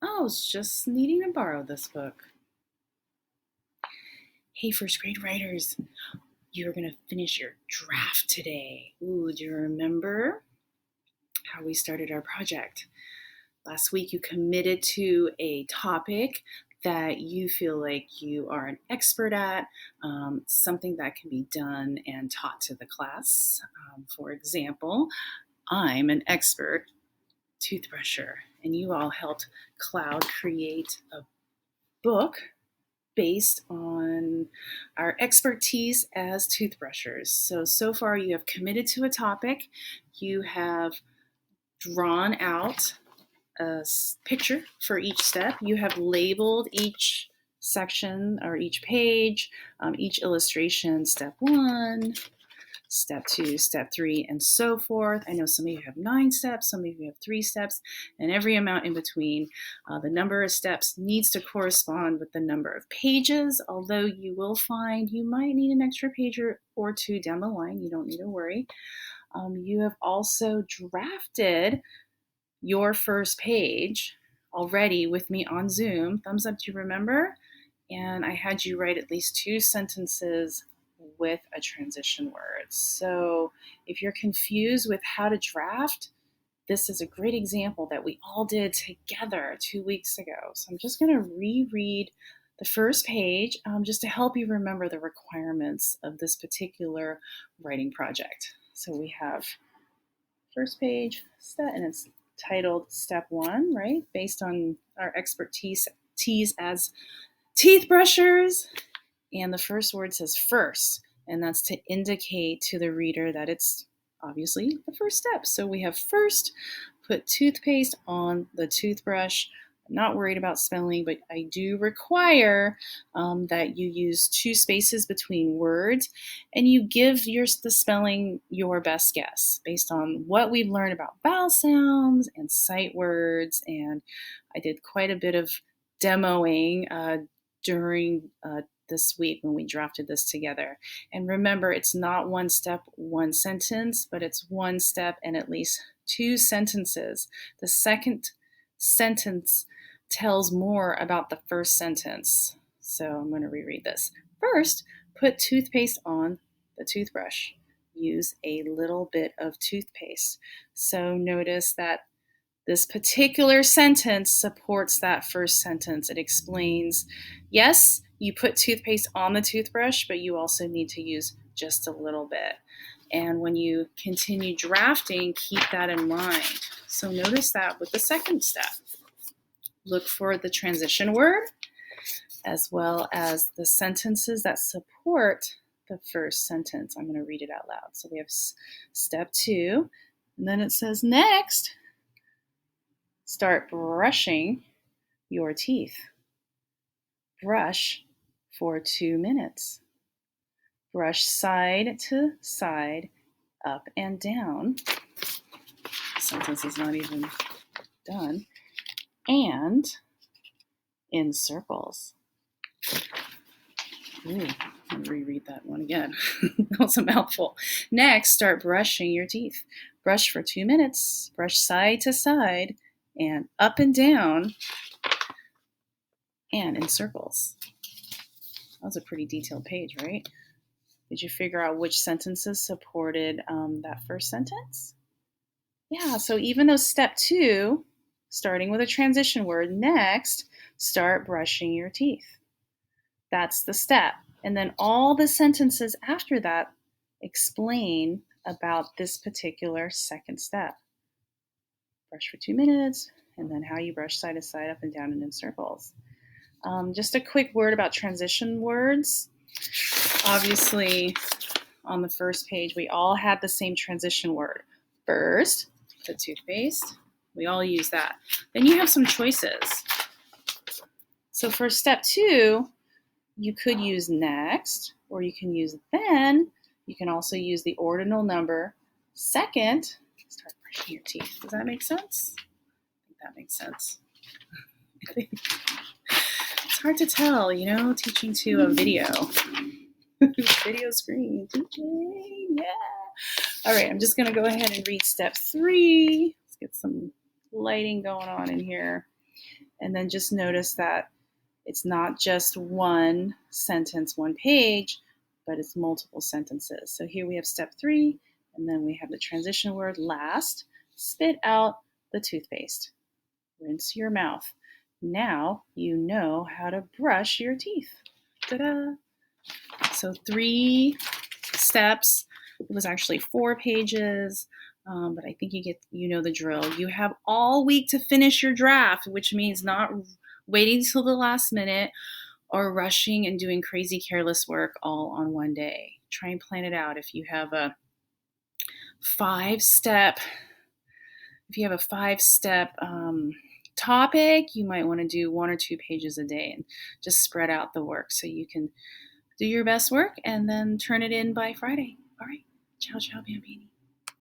Oh, I was just needing to borrow this book. Hey, first grade writers, you're going to finish your draft today. Ooh, do you remember how we started our project? Last week, you committed to a topic that you feel like you are an expert at, something that can be done and taught to the class. For example, I'm an expert toothbrusher, and you all helped Cloud create a book based on our expertise as toothbrushers. So far you have committed to a topic. You have drawn out a picture for each step. You have labeled each section or each page, each illustration, step 1, step 2, step 3, and so forth. I know some of you have 9 steps, some of you have 3 steps, and every amount in between. The number of steps needs to correspond with the number of pages, although you will find you might need an extra page or 2 down the line. You don't need to worry. You have also drafted your first page already with me on Zoom. Thumbs up, do you remember? And I had you write at least 2 sentences with a transition word. So if you're confused with how to draft, this is a great example that we all did together 2 weeks ago. So I'm just going to reread the first page just to help you remember the requirements of this particular writing project. So we have first page, and it's titled Step 1, right? Based on our expertise as teeth brushers. And the first word says first, and that's to indicate to the reader that it's obviously the first step. So we have first, put toothpaste on the toothbrush. I'm not worried about spelling, but I do require that you use 2 spaces between words and you give the spelling your best guess based on what we've learned about vowel sounds and sight words. And I did quite a bit of demoing during this week when we drafted this together. And remember, it's not 1 step, 1 sentence, but it's 1 step and at least 2 sentences. The second sentence tells more about the first sentence. So I'm going to reread this. First, put toothpaste on the toothbrush. Use a little bit of toothpaste. So notice that this particular sentence supports that first sentence. It explains, yes, you put toothpaste on the toothbrush, but you also need to use just a little bit. And when you continue drafting, keep that in mind. So notice that with the second step. Look for the transition word as well as the sentences that support the first sentence. I'm going to read it out loud. So we have step 2, and then it says next, start brushing your teeth. Brush for 2 minutes. Brush side to side, up and down. The sentence is not even done. And in circles. Ooh, I'll reread that one again. That was a mouthful. Next, start brushing your teeth. Brush for 2 minutes. Brush side to side and up and down and in circles. That was a pretty detailed page, right? Did you figure out which sentences supported that first sentence? Yeah, so even though step 2, starting with a transition word, next, start brushing your teeth. That's the step. And then all the sentences after that explain about this particular second step. Brush for 2 minutes, and then how you brush side to side, up and down, and in circles. Just a quick word about transition words. Obviously, on the first page, we all had the same transition word. First, the toothpaste. We all use that. Then you have some choices. So for step 2, you could use next, or you can use then. You can also use the ordinal number second. Start brushing your teeth. Does that make sense? I think that makes sense. It's hard to tell, teaching to a video. Video screen teaching, yeah. All right, I'm just going to go ahead and read step 3. Let's get some lighting going on in here. And then just notice that it's not just one sentence, one page, but it's multiple sentences. So here we have step 3, and then we have the transition word last. Spit out the toothpaste. Rinse your mouth. Now you know how to brush your teeth. Ta-da! So 3 steps. It was actually 4 pages, but I think you know the drill. You have all week to finish your draft, which means not waiting till the last minute or rushing and doing crazy careless work all on one day. Try and plan it out. If you have a 5-step topic, you might want to do 1 or 2 pages a day and just spread out the work so you can do your best work and then turn it in by Friday. All right. Ciao, ciao, Bambini.